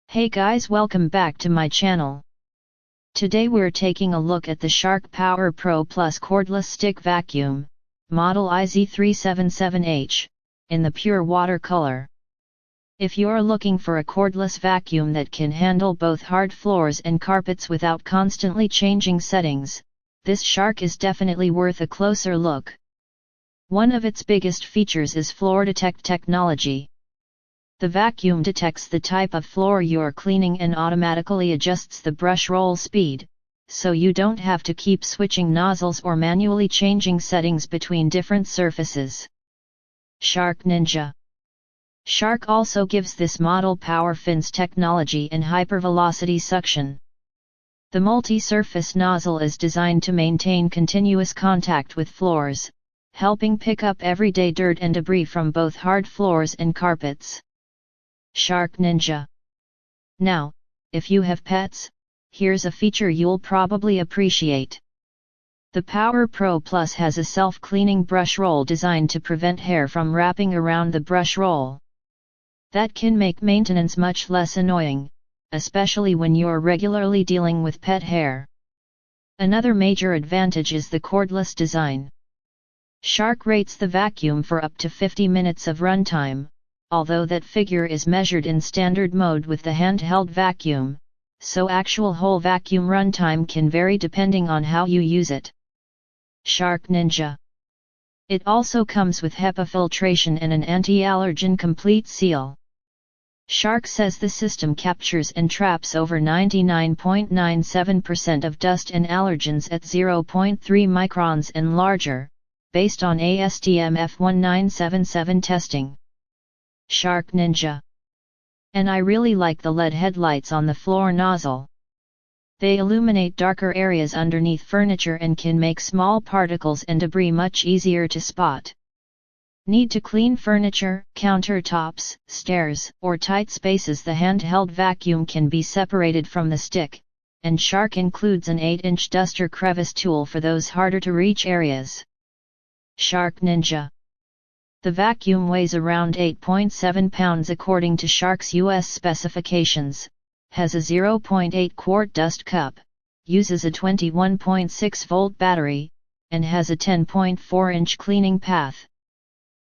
Hey guys, welcome back to my channel. Today we're taking a look at the Shark Power Pro Plus cordless stick vacuum, model IZ377H, in the pure water color. If you're looking for a cordless vacuum that can handle both hard floors and carpets without constantly changing settings, this Shark is definitely worth a closer look. One of its biggest features is Floor Detect technology. The vacuum detects the type of floor you're cleaning and automatically adjusts the brush roll speed, so you don't have to keep switching nozzles or manually changing settings between different surfaces. Shark Ninja. Shark also gives this model power fins technology and hypervelocity suction. The multi-surface nozzle is designed to maintain continuous contact with floors, helping pick up everyday dirt and debris from both hard floors and carpets. Shark Ninja. Now, if you have pets, here's a feature you'll probably appreciate. The Power Pro Plus has a self-cleaning brush roll designed to prevent hair from wrapping around the brush roll. That can make maintenance much less annoying, especially when you're regularly dealing with pet hair. Another major advantage is the cordless design. Shark rates the vacuum for up to 50 minutes of runtime, although that figure is measured in standard mode with the handheld vacuum, so actual whole vacuum runtime can vary depending on how you use it. Shark Ninja. It also comes with HEPA filtration and an anti-allergen complete seal. Shark says the system captures and traps over 99.97% of dust and allergens at 0.3 microns and larger, based on ASTM F1977 testing. Shark Ninja. And I really like the LED headlights on the floor nozzle. They illuminate darker areas underneath furniture and can make small particles and debris much easier to spot. Need to clean furniture, countertops, stairs, or tight spaces? The handheld vacuum can be separated from the stick, and Shark includes an 8-inch duster crevice tool for those harder to reach areas. Shark Ninja. The vacuum weighs around 8.7 pounds according to Shark's US specifications, has a 0.8 quart dust cup, uses a 21.6 volt battery, and has a 10.4 inch cleaning path.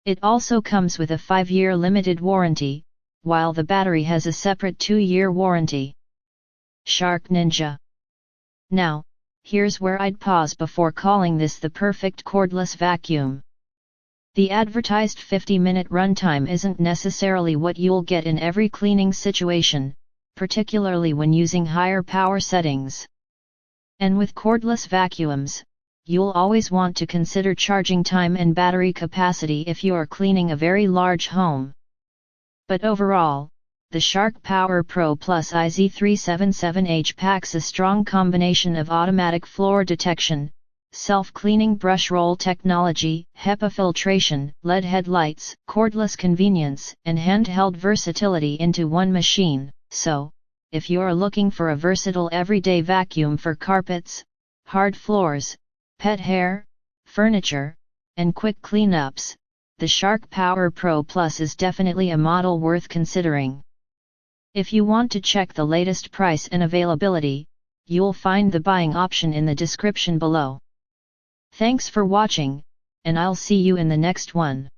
It also comes with a 5-year limited warranty, while the battery has a separate 2-year warranty. Shark Ninja. Now, here's where I'd pause before calling this the perfect cordless vacuum. The advertised 50-minute runtime isn't necessarily what you'll get in every cleaning situation, particularly when using higher power settings. And with cordless vacuums, you'll always want to consider charging time and battery capacity if you're cleaning a very large home. But overall, the Shark Power Pro Plus IZ377H packs a strong combination of automatic floor detection, self-cleaning brush roll technology, HEPA filtration, LED headlights, cordless convenience, and handheld versatility into one machine. So, if you're looking for a versatile everyday vacuum for carpets, hard floors, pet hair, furniture, and quick cleanups, the Shark Power Pro Plus is definitely a model worth considering. If you want to check the latest price and availability, you'll find the buying option in the description below. Thanks for watching, and I'll see you in the next one.